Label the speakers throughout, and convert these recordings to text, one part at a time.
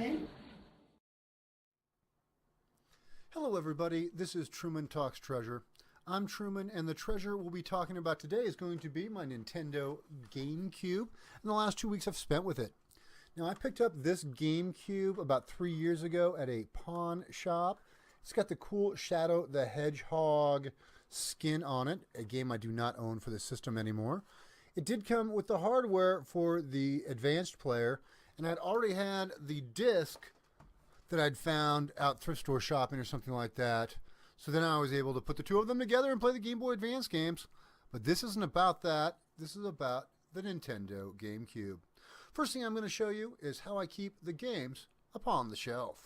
Speaker 1: in.
Speaker 2: Hello everybody, this is Truman Talks Treasure. I'm Truman, and the treasure we'll be talking about today is going to be my Nintendo GameCube and the last 2 weeks I've spent with it. Now, I picked up this GameCube about 3 years ago at a pawn shop. It's got the cool Shadow the Hedgehog skin on it, a game I do not own for the system anymore. It did come with the hardware for the advanced player, and I'd already had the disc that I'd found out thrift store shopping or something like that. So then I was able to put the two of them together and play the Game Boy Advance games. But this isn't about that. This is about the Nintendo GameCube. First thing I'm going to show you is how I keep the games upon the shelf.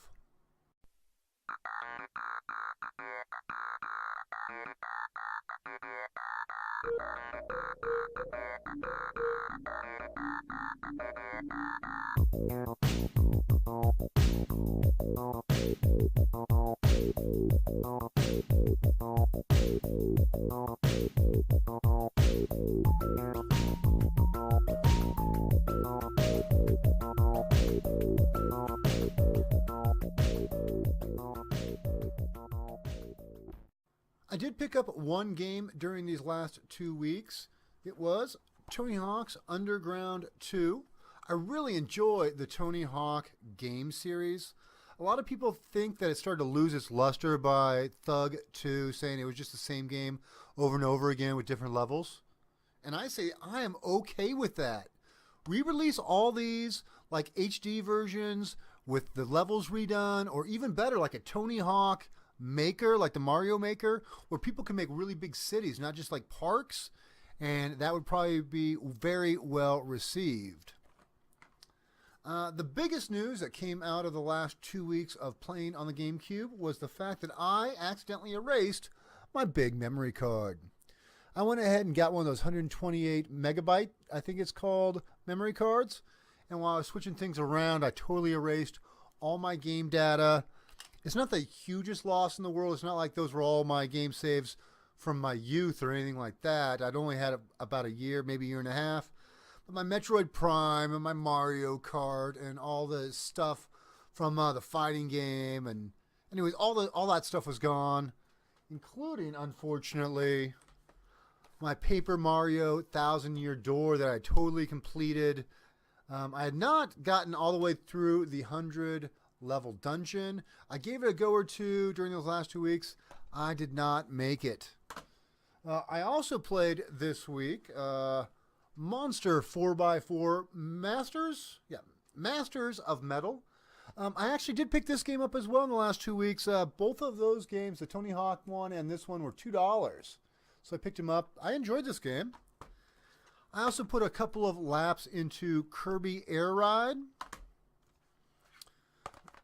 Speaker 2: I did pick up one game during these last 2 weeks. It was Tony Hawk's Underground 2. I really enjoy the Tony Hawk game series. A lot of people think that it started to lose its luster by Thug 2, saying it was just the same game over and over again with different levels. And I say I am okay with that. Re-release all these like HD versions with the levels redone, or even better, like a Tony Hawk Maker, like the Mario Maker, where people can make really big cities, not just like parks, and that would probably be very well received. The biggest news that came out of the last 2 weeks of playing on the GameCube was the fact that I accidentally erased my big memory card. I went ahead and got one of those 128 megabyte, I think it's called, memory cards, and while I was switching things around, I totally erased all my game data. It's not the hugest loss in the world. It's not like those were all my game saves from my youth or anything like that. I'd only had about a year, maybe a year and a half. But my Metroid Prime and my Mario Kart and all the stuff from the fighting game, and anyways, all that stuff was gone, including, unfortunately, my Paper Mario Thousand Year Door that I totally completed. I had not gotten all the way through the 100 level dungeon. I gave it a go or two during those last 2 weeks. I did not make it. I also played this week Monster 4x4 Masters. Yeah, Masters of Metal. I actually did pick this game up as well in the last 2 weeks. Both of those games, the Tony Hawk one and this one, were $2. So I picked them up. I enjoyed this game. I also put a couple of laps into Kirby Air Ride.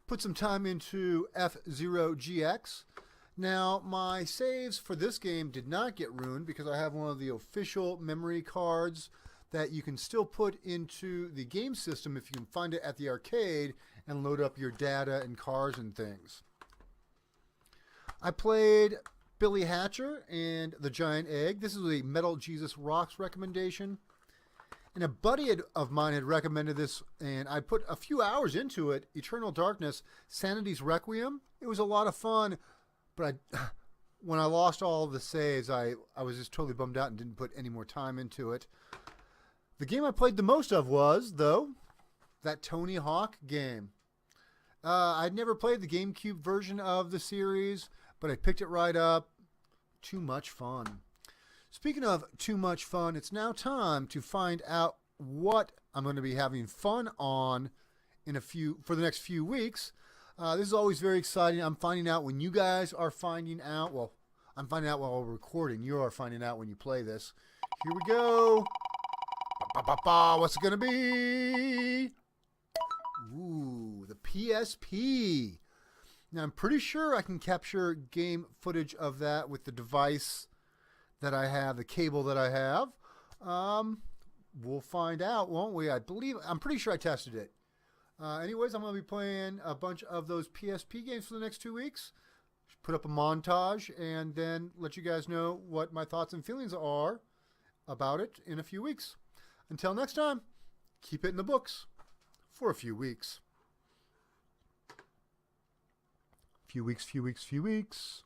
Speaker 2: Put some time into F-Zero GX. Now, my saves for this game did not get ruined because I have one of the official memory cards that you can still put into the game system if you can find it at the arcade and load up your data and cars and things. I played Billy Hatcher and the Giant Egg. This is a Metal Jesus Rocks recommendation. And a buddy of mine had recommended this, and I put a few hours into it. Eternal Darkness, Sanity's Requiem. It was a lot of fun, but when I lost all the saves, I was just totally bummed out and didn't put any more time into it. The game I played the most of was, though, that Tony Hawk game. I'd never played the GameCube version of the series, but I picked it right up. Too much fun. Speaking of too much fun, it's now time to find out what I'm going to be having fun on for the next few weeks. This is always very exciting. I'm finding out when you guys are finding out. Well, I'm finding out while we're recording. You are finding out when you play this. Here we go. What's it going to be? Ooh, the PSP. Now, I'm pretty sure I can capture game footage of that with the device that I have, the cable that I have. We'll find out, won't we? I'm pretty sure I tested it. Anyways, I'm going to be playing a bunch of those PSP games for the next 2 weeks. Put up a montage and then let you guys know what my thoughts and feelings are about it in a few weeks. Until next time, keep it in the books for a few weeks. few weeks.